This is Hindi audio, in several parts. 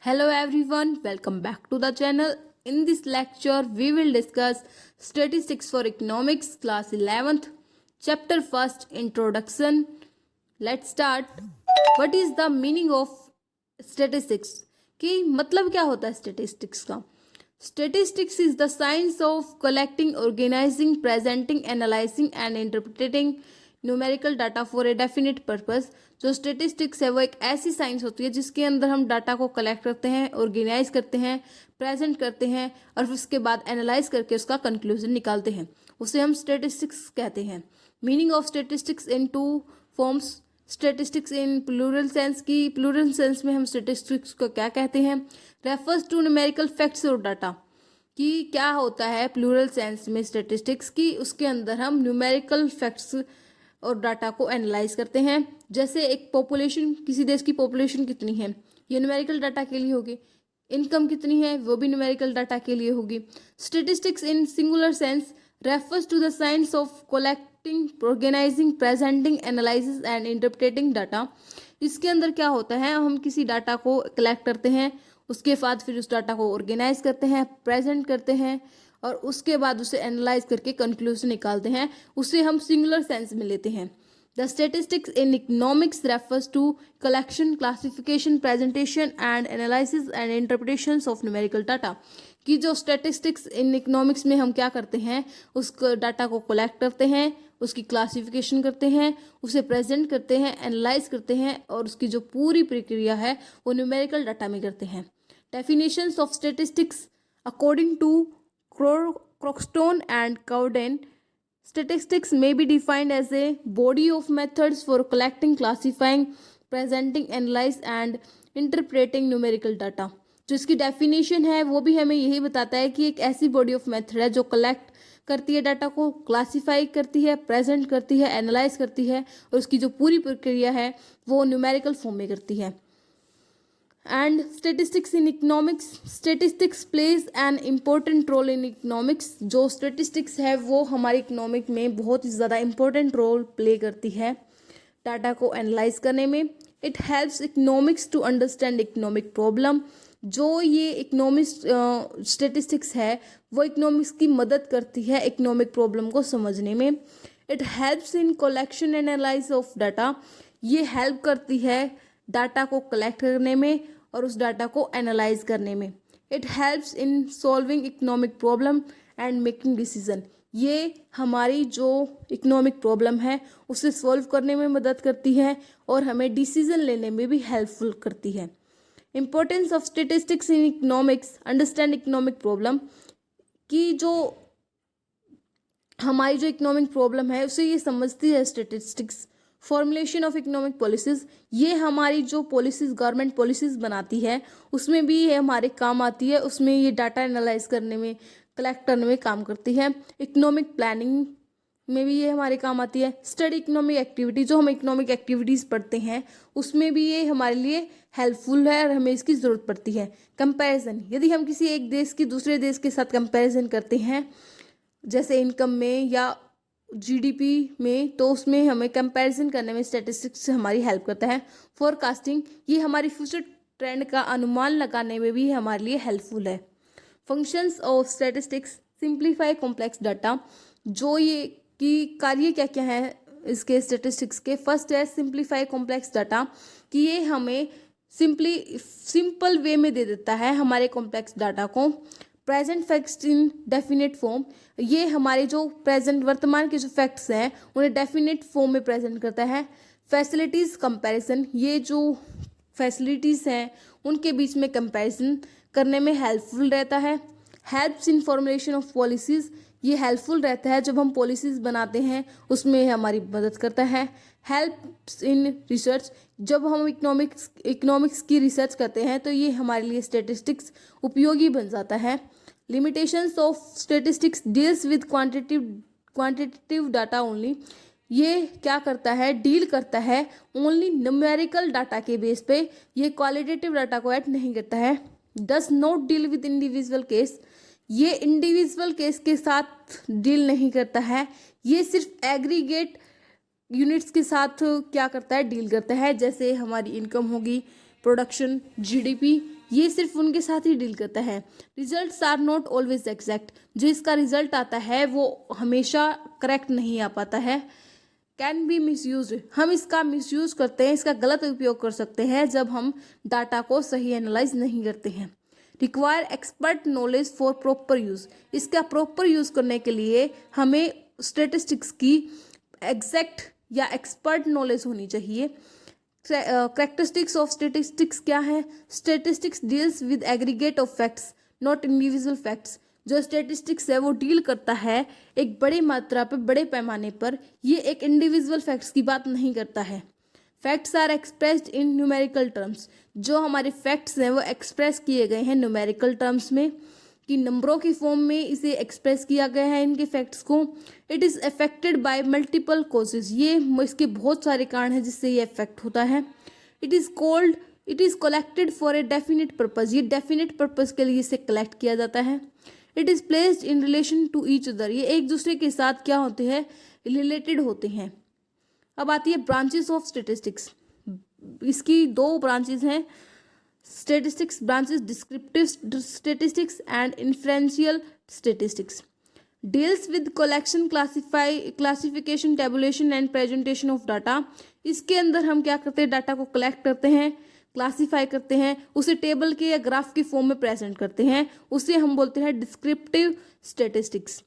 Hello everyone, welcome back to the channel. In this lecture, we will discuss Statistics for Economics, class 11th, chapter 1st, Introduction. Let's start. What is the meaning of statistics? कि मतलब क्या होता है statistics का? Statistics is the science of collecting, organizing, presenting, analyzing and interpreting numerical data for a definite purpose. जो स्टेटिस्टिक्स है वो एक ऐसी साइंस होती है जिसके अंदर हम डाटा को कलेक्ट करते हैं, ऑर्गेनाइज करते हैं, प्रेजेंट करते हैं और फिर उसके बाद एनालाइज करके उसका कंक्लूजन निकालते हैं। उसे हम स्टेटिस्टिक्स कहते हैं। Meaning of statistics in two forms. Statistics in plural sense की प्लूरल सेंस में हम स्टेटिस्टिक्स को क्या कहते हैं? रेफर्स टू न्यूमेरिकल फैक्ट्स और डाटा। कि क्या होता है प्लूरल सेंस में स्टेटिस्टिक्स की? उसके अंदर हम न्यूमेरिकल फैक्ट्स और डाटा को एनालाइज करते हैं। जैसे एक पॉपुलेशन, किसी देश की पॉपुलेशन कितनी है, ये न्यूमेरिकल डाटा के लिए होगी। इनकम कितनी है, वो भी न्यूमेरिकल डाटा के लिए होगी। Statistics in singular sense refers to the science of collecting, organising, presenting, analysis and interpreting data. इसके अंदर क्या होता है, हम किसी डाटा को कलेक्ट करते हैं, उसके बाद फिर उस डाटा को ऑर्गेनाइज करते हैं, प्रेजेंट करते हैं और उसके बाद उसे एनालाइज करके कंक्लूजन निकालते हैं। उसे हम सिंगुलर सेंस में लेते हैं। The statistics in economics refers to collection, classification, presentation and analysis and interpretation of numerical data. कि जो स्टेटिस्टिक्स इन इकोनॉमिक्स में हम क्या करते हैं, उस डाटा को कलेक्ट करते हैं, उसकी क्लासिफिकेशन करते हैं, उसे प्रेजेंट करते हैं, एनालाइज करते हैं और उसकी जो पूरी प्रक्रिया है वो न्यूमेरिकल डाटा में करते हैं। Definitions of statistics according to Croxton and Cowden, statistics may be defined as a body of methods for collecting, classifying, presenting, analyze and interpreting numerical data। जो इसकी डेफिनेशन है वो भी हमें यही बताता है कि एक ऐसी बॉडी ऑफ मेथड है जो कलेक्ट करती है डाटा को, क्लासीफाई करती है, प्रेजेंट करती है, एनालाइज करती है और उसकी जो पूरी प्रक्रिया है वो न्यूमेरिकल फॉर्म में करती है। And statistics in economics, statistics plays an important role in economics. जो स्टेटिस्टिक्स है वो हमारी इकोनॉमिक में बहुत ही ज़्यादा इम्पोर्टेंट रोल प्ले करती है डाटा को एनालाइज करने में। It helps economics to understand economic problem. जो ये इकोनॉमिक्स स्टेटिस्टिक्स है वो इकोनॉमिक्स की मदद करती है इकोनॉमिक प्रॉब्लम को समझने में। It helps in collection and analyse of data. ये हेल्प करती है डाटा को कलेक्ट करने में और उस डाटा को एनालाइज करने में। It helps in solving economic problem and making decision. ये हमारी जो इकोनॉमिक प्रॉब्लम है उसे सॉल्व करने में मदद करती है और हमें डिसीजन लेने में भी हेल्पफुल करती है। Importance of statistics in economics, understand economic problem. कि जो हमारी जो इकोनॉमिक प्रॉब्लम है उसे ये समझती है statistics. Formulation of economic policies, ये हमारी जो पॉलिसीज गवर्नमेंट पॉलिसीज बनाती है उसमें भी ये हमारे काम आती है। उसमें ये डाटा एनालाइज करने में, कलेक्ट करने में काम करती है। इकोनॉमिक प्लानिंग में भी ये हमारे काम आती है। स्टडी इकोनॉमिक एक्टिविटी, जो हम इकोनॉमिक एक्टिविटीज़ पढ़ते हैं उसमें भी ये हमारे लिए हेल्पफुल है और हमें इसकी ज़रूरत पड़ती है। कंपैरिजन, यदि हम किसी एक देश की दूसरे देश के साथ कंपैरिजन करते हैं जैसे इनकम में या जीडीपी में, तो उसमें हमें कंपैरिजन करने में स्टैटिस्टिक्स से हमारी हेल्प करता है। फोरकास्टिंग, ये हमारी फ्यूचर ट्रेंड का अनुमान लगाने में भी हमारे लिए हेल्पफुल है। Functions of statistics, simplify complex data. जो ये कि कार्य क्या क्या है इसके स्टैटिस्टिक्स के? फर्स्ट है सिंप्लीफाई कॉम्प्लेक्स डाटा, कि ये हमें सिंपल वे में दे देता है हमारे कॉम्प्लेक्स डाटा को। Present facts in definite form, ये हमारे जो प्रेजेंट वर्तमान के जो फैक्ट्स हैं उन्हें डेफिनेट फॉर्म में प्रेजेंट करता है। फैसिलिटीज़ कंपैरिजन, ये जो फैसिलिटीज़ हैं उनके बीच में कंपैरिजन करने में हेल्पफुल रहता है। Helps in formulation of policies, ये हेल्पफुल रहता है जब हम पॉलिसीज़ बनाते हैं उसमें हमारी मदद करता है। हेल्प्स इन रिसर्च, जब हम इकोनॉमिक्स की रिसर्च करते हैं तो ये हमारे लिए स्टैटिस्टिक्स उपयोगी बन जाता है। Limitations of statistics deals with quantitative data only, ये क्या करता है, डील करता है ओनली न्यूमेरिकल डाटा के बेस पे, ये क्वालिटेटिव डाटा को ऐड नहीं करता है। Does not deal with individual case, ये इंडिविजुअल केस के साथ डील नहीं करता है, ये सिर्फ एग्रीगेट यूनिट्स के साथ क्या करता है, डील करता है। जैसे हमारी इनकम होगी, प्रोडक्शन, जीडीपी, ये सिर्फ उनके साथ ही डील करता है। Results are not always exact, जो इसका रिजल्ट आता है वो हमेशा करेक्ट नहीं आ पाता है। कैन बी मिसयूज, हम इसका मिसयूज करते हैं, इसका गलत उपयोग कर सकते हैं जब हम डाटा को सही एनालाइज नहीं करते हैं। Require expert knowledge for proper use, इसका प्रॉपर यूज करने के लिए हमें स्टेटिस्टिक्स की एग्जैक्ट या एक्सपर्ट नॉलेज होनी चाहिए। कैरेक्टरिस्टिक्स ऑफ स्टेटिस्टिक्स क्या है? Statistics deals with aggregate of facts not individual facts, जो स्टेटिस्टिक्स है वो डील करता है एक बड़ी मात्रा पर, बड़े पैमाने पर, ये एक इंडिविजुअल फैक्ट्स की बात नहीं करता है। Facts are expressed in numerical terms, जो हमारे फैक्ट्स हैं वो एक्सप्रेस किए गए हैं न्यूमेरिकल टर्म्स में, कि नंबरों की फॉर्म में इसे एक्सप्रेस किया गया है इनके फैक्ट्स को। It is affected by multiple causes, ये इसके बहुत सारे कारण हैं जिससे ये अफेक्ट होता है। It is collected for a definite purpose, ये डेफिनेट पर्पज़ के लिए इसे कलेक्ट किया जाता है। It is placed in relation to each other, ये एक दूसरे के साथ क्या होते हैं? रिलेटेड होते हैं। अब आती है ब्रांचेस ऑफ स्टेटिस्टिक्स, इसकी दो ब्रांचेस हैं statistics branches, descriptive statistics and inferential statistics. Deals with collection, classification, tabulation and presentation of data. इसके अंदर हम क्या करते हैं? डाटा को कलेक्ट करते हैं, क्लासीफाई करते हैं, उसे टेबल के या ग्राफ के फॉर्म में प्रेजेंट करते हैं, उसे हम बोलते हैं डिस्क्रिप्टिव स्टेटिस्टिक्स।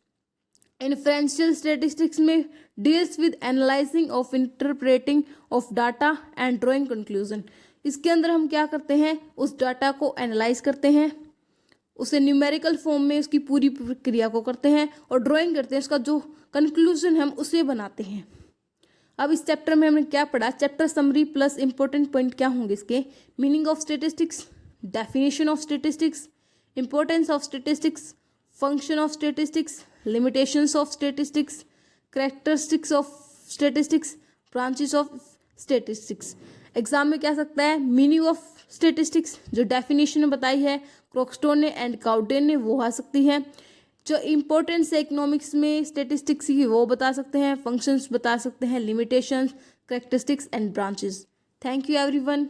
इन्फ्रेंशियल स्टेटिस्टिक्स में deals with analysing of, interpreting of data and drawing conclusion. इसके अंदर हम क्या करते हैं? उस डाटा को एनालाइज करते हैं, उसे न्यूमेरिकल फॉर्म में उसकी पूरी प्रक्रिया को करते हैं और ड्राइंग करते हैं, उसका जो कंक्लूजन हम उसे बनाते हैं। अब इस चैप्टर में हमने क्या पढ़ा? Chapter summary plus important point क्या होंगे इसके? Meaning of statistics, definition of statistics, importance of statistics, function of statistics, limitations of statistics, characteristics of statistics, branches of statistics. Exam में क्या सकता है? मीनिंग ऑफ स्टेटिस्टिक्स जो डेफिनेशन में बताई है क्रॉकस्टोन ने एंड काउडेन ने, वो आ सकती है। जो इंपॉर्टेंस है इकोनॉमिक्स में स्टेटिस्टिक्स की वो बता सकते हैं, फंक्शंस बता सकते हैं, limitations, characteristics and branches. Thank you everyone.